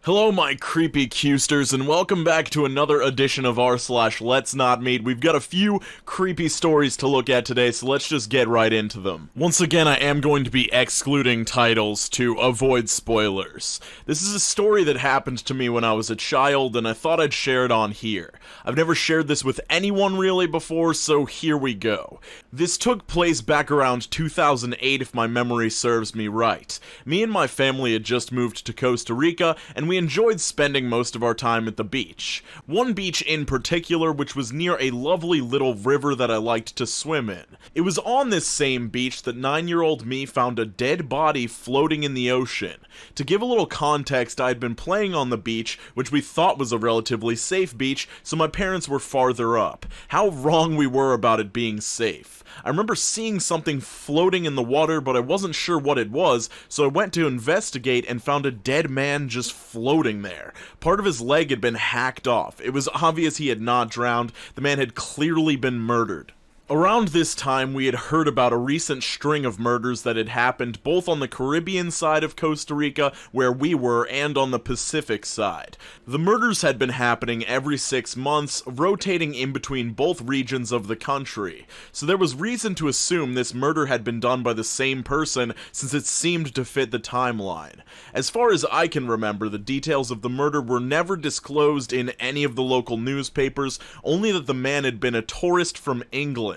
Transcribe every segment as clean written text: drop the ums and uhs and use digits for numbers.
Hello my creepy Qsters, and welcome back to another edition of r/Letsnotmeet. We've got a few creepy stories to look at today, so let's just get right into them. Once again, I am going to be excluding titles to avoid spoilers. This is a story that happened to me when I was a child, and I thought I'd share it on here. I've never shared this with anyone really before, so here we go. This took place back around 2008 if my memory serves me right. Me and my family had just moved to Costa Rica, and we enjoyed spending most of our time at the beach. One beach in particular, which was near a lovely little river that I liked to swim in. It was on this same beach that 9-year-old me found a dead body floating in the ocean. To give a little context, I had been playing on the beach, which we thought was a relatively safe beach, so my parents were farther up. How wrong we were about it being safe. I remember seeing something floating in the water, but I wasn't sure what it was, so I went to investigate and found a dead man just floating there. Part of his leg had been hacked off. It was obvious he had not drowned. The man had clearly been murdered. Around this time, we had heard about a recent string of murders that had happened both on the Caribbean side of Costa Rica, where we were, and on the Pacific side. The murders had been happening every 6 months, rotating in between both regions of the country. So there was reason to assume this murder had been done by the same person, since it seemed to fit the timeline. As far as I can remember, the details of the murder were never disclosed in any of the local newspapers, only that the man had been a tourist from England.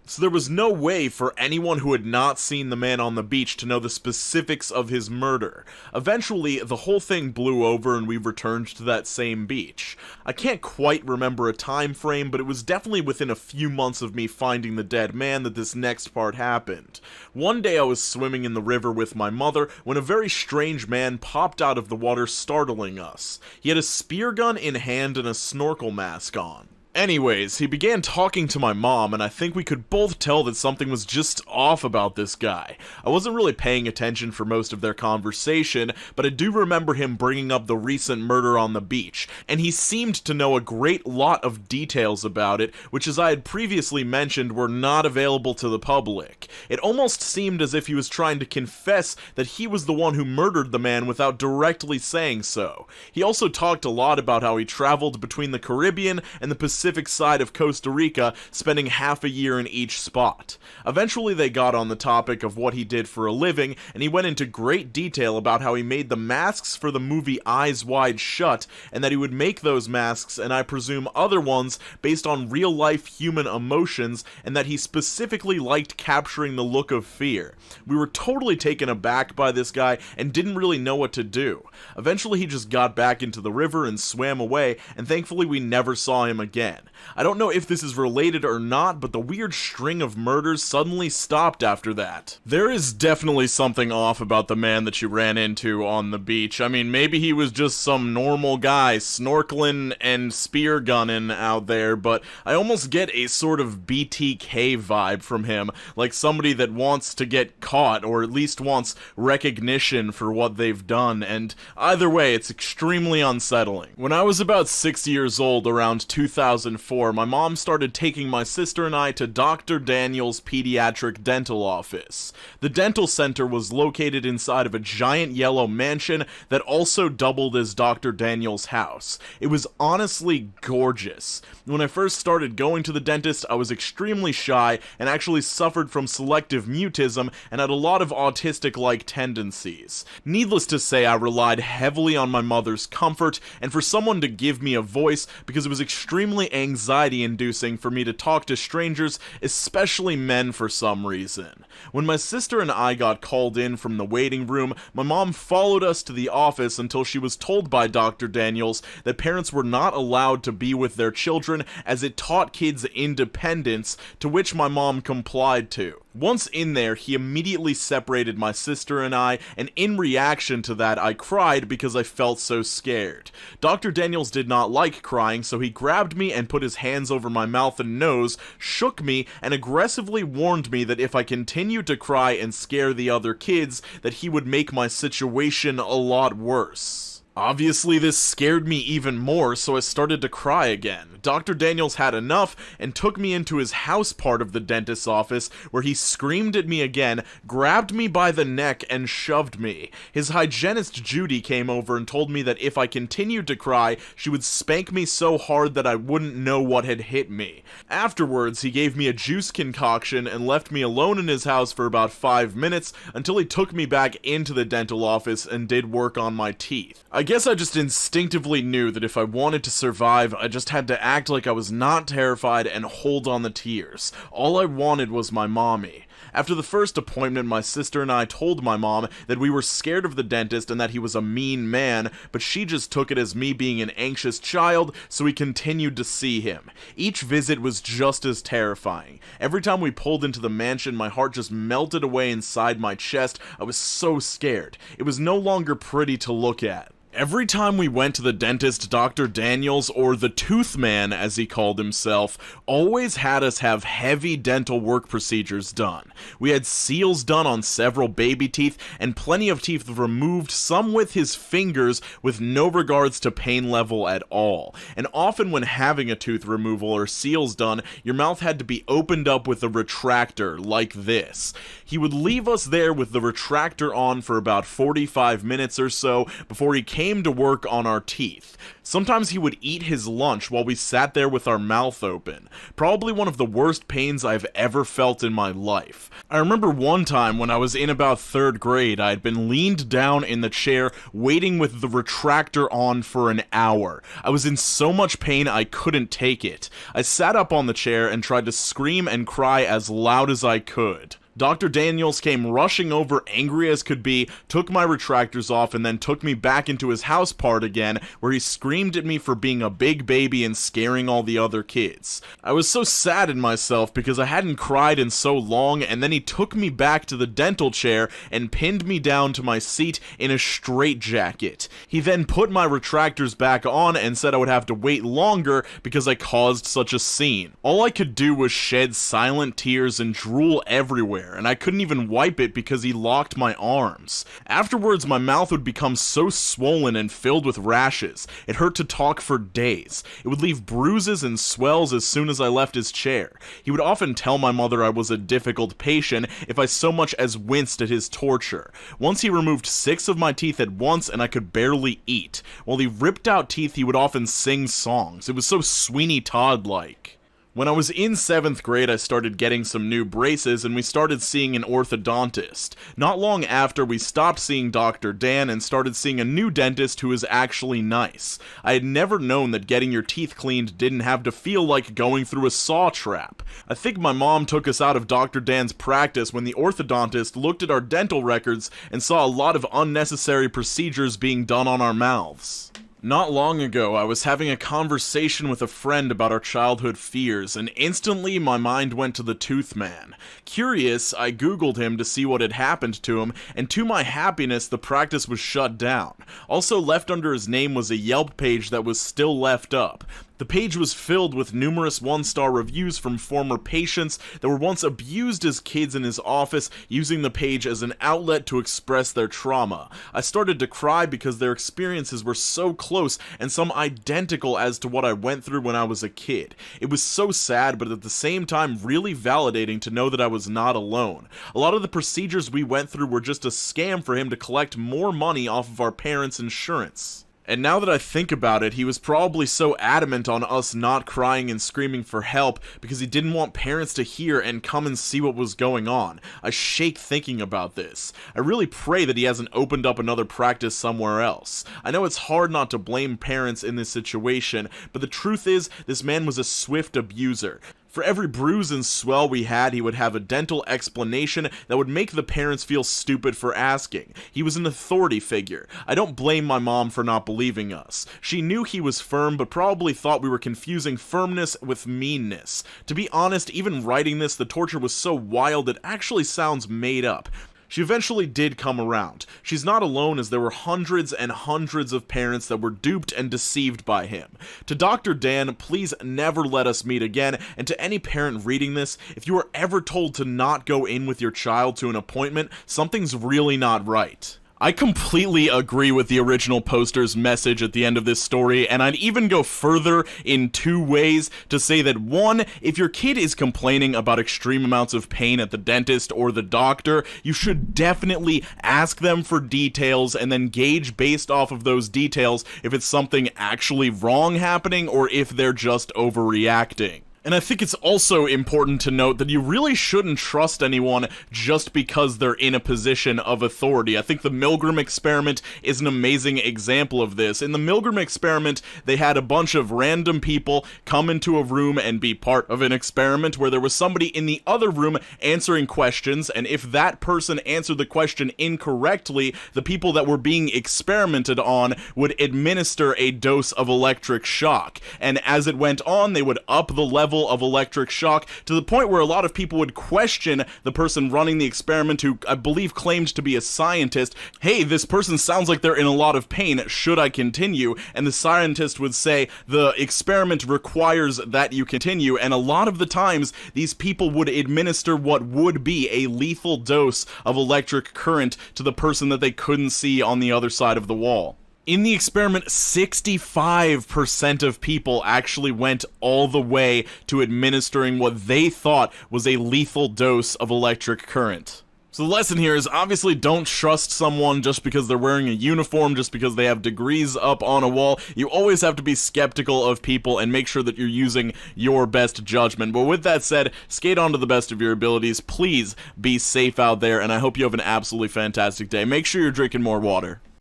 So there was no way for anyone who had not seen the man on the beach to know the specifics of his murder. Eventually, the whole thing blew over and we returned to that same beach. I can't quite remember a time frame, but it was definitely within a few months of me finding the dead man that this next part happened. One day I was swimming in the river with my mother when a very strange man popped out of the water, startling us. He had a spear gun in hand and a snorkel mask on. Anyways, he began talking to my mom, and I think we could both tell that something was just off about this guy. I wasn't really paying attention for most of their conversation, but I do remember him bringing up the recent murder on the beach, and he seemed to know a great lot of details about it, which, as I had previously mentioned, were not available to the public. It almost seemed as if he was trying to confess that he was the one who murdered the man without directly saying so. He also talked a lot about how he traveled between the Caribbean and the Pacific side of Costa Rica, spending half a year in each spot. Eventually they got on the topic of what he did for a living, and he went into great detail about how he made the masks for the movie Eyes Wide Shut, and that he would make those masks, and I presume other ones, based on real-life human emotions, and that he specifically liked capturing the look of fear. We were totally taken aback by this guy, and didn't really know what to do. Eventually he just got back into the river and swam away, and thankfully we never saw him again. I don't know if this is related or not, but the weird string of murders suddenly stopped after that. There is definitely something off about the man that you ran into on the beach. I mean, maybe he was just some normal guy snorkeling and spear gunning out there, but I almost get a sort of BTK vibe from him, like somebody that wants to get caught, or at least wants recognition for what they've done, and either way, it's extremely unsettling. When I was about 6 years old, around 2004, my mom started taking my sister and I to Dr. Daniel's pediatric dental office. The dental center was located inside of a giant yellow mansion that also doubled as Dr. Daniel's house. It was honestly gorgeous. When I first started going to the dentist, I was extremely shy and actually suffered from selective mutism and had a lot of autistic-like tendencies. Needless to say, I relied heavily on my mother's comfort and for someone to give me a voice, because it was extremely anxiety-inducing for me to talk to strangers, especially men for some reason. When my sister and I got called in from the waiting room, my mom followed us to the office until she was told by Dr. Daniels that parents were not allowed to be with their children as it taught kids independence, to which my mom complied to. Once in there, he immediately separated my sister and I, and in reaction to that, I cried because I felt so scared. Dr. Daniels did not like crying, so he grabbed me and put his hands over my mouth and nose, shook me, and aggressively warned me that if I continued to cry and scare the other kids, that he would make my situation a lot worse. Obviously, this scared me even more, so I started to cry again. Dr. Daniels had enough and took me into his house part of the dentist's office, where he screamed at me again, grabbed me by the neck, and shoved me. His hygienist Judy came over and told me that if I continued to cry, she would spank me so hard that I wouldn't know what had hit me. Afterwards, he gave me a juice concoction and left me alone in his house for about 5 minutes until he took me back into the dental office and did work on my teeth. I guess I just instinctively knew that if I wanted to survive, I just had to act like I was not terrified and hold on the tears. All I wanted was my mommy. After the first appointment, my sister and I told my mom that we were scared of the dentist and that he was a mean man, but she just took it as me being an anxious child, so we continued to see him. Each visit was just as terrifying. Every time we pulled into the mansion, my heart just melted away inside my chest. I was so scared. It was no longer pretty to look at. Every time we went to the dentist, Dr. Daniels, or the Tooth Man as he called himself, always had us have heavy dental work procedures done. We had seals done on several baby teeth, and plenty of teeth removed, some with his fingers, with no regards to pain level at all. And often when having a tooth removal or seals done, your mouth had to be opened up with a retractor, like this. He would leave us there with the retractor on for about 45 minutes or so before he came to work on our teeth. Sometimes he would eat his lunch while we sat there with our mouth open. Probably one of the worst pains I've ever felt in my life. I remember one time when I was in about 3rd grade, I had been leaned down in the chair waiting with the retractor on for an hour. I was in so much pain I couldn't take it. I sat up on the chair and tried to scream and cry as loud as I could. Dr. Daniels came rushing over, angry as could be, took my retractors off, and then took me back into his house part again, where he screamed at me for being a big baby and scaring all the other kids. I was so sad in myself because I hadn't cried in so long, and then he took me back to the dental chair and pinned me down to my seat in a straitjacket. He then put my retractors back on and said I would have to wait longer because I caused such a scene. All I could do was shed silent tears and drool everywhere, and I couldn't even wipe it because he locked my arms. Afterwards, my mouth would become so swollen and filled with rashes. It hurt to talk for days. It would leave bruises and swells as soon as I left his chair. He would often tell my mother I was a difficult patient if I so much as winced at his torture. Once he removed 6 of my teeth at once and I could barely eat. While he ripped out teeth, he would often sing songs. It was so Sweeney Todd-like. When I was in 7th grade, I started getting some new braces, and we started seeing an orthodontist. Not long after, we stopped seeing Dr. Dan and started seeing a new dentist who was actually nice. I had never known that getting your teeth cleaned didn't have to feel like going through a saw trap. I think my mom took us out of Dr. Dan's practice when the orthodontist looked at our dental records and saw a lot of unnecessary procedures being done on our mouths. Not long ago, I was having a conversation with a friend about our childhood fears, and instantly my mind went to the Tooth Man. Curious, I googled him to see what had happened to him, and to my happiness, the practice was shut down. Also left under his name was a Yelp page that was still left up. The page was filled with numerous 1-star reviews from former patients that were once abused as kids in his office, using the page as an outlet to express their trauma. I started to cry because their experiences were so close and some identical as to what I went through when I was a kid. It was so sad, but at the same time really validating to know that I was not alone. A lot of the procedures we went through were just a scam for him to collect more money off of our parents' insurance. And now that I think about it, he was probably so adamant on us not crying and screaming for help because he didn't want parents to hear and come and see what was going on. I shake thinking about this. I really pray that he hasn't opened up another practice somewhere else. I know it's hard not to blame parents in this situation, but the truth is, this man was a swift abuser. For every bruise and swell we had, he would have a dental explanation that would make the parents feel stupid for asking. He was an authority figure. I don't blame my mom for not believing us. She knew he was firm, but probably thought we were confusing firmness with meanness. To be honest, even writing this, the torture was so wild it actually sounds made up. She eventually did come around. She's not alone, as there were hundreds and hundreds of parents that were duped and deceived by him. To Dr. Dan, please never let us meet again, and to any parent reading this, if you are ever told to not go in with your child to an appointment, something's really not right. I completely agree with the original poster's message at the end of this story, and I'd even go further in two ways to say that, one, if your kid is complaining about extreme amounts of pain at the dentist or the doctor, you should definitely ask them for details and then gauge based off of those details if it's something actually wrong happening or if they're just overreacting. And I think it's also important to note that you really shouldn't trust anyone just because they're in a position of authority. I think the Milgram experiment is an amazing example of this. In the Milgram experiment, they had a bunch of random people come into a room and be part of an experiment where there was somebody in the other room answering questions, and if that person answered the question incorrectly, the people that were being experimented on would administer a dose of electric shock. And as it went on, they would up the level of electric shock to the point where a lot of people would question the person running the experiment, who I believe claimed to be a scientist. Hey, this person sounds like they're in a lot of pain. Should I continue? And the scientist would say, the experiment requires that you continue. And a lot of the times, these people would administer what would be a lethal dose of electric current to the person that they couldn't see on the other side of the wall. In the experiment, 65% of people actually went all the way to administering what they thought was a lethal dose of electric current. So the lesson here is obviously don't trust someone just because they're wearing a uniform, just because they have degrees up on a wall. You always have to be skeptical of people and make sure that you're using your best judgment. But with that said, skate on to the best of your abilities. Please be safe out there, and I hope you have an absolutely fantastic day. Make sure you're drinking more water.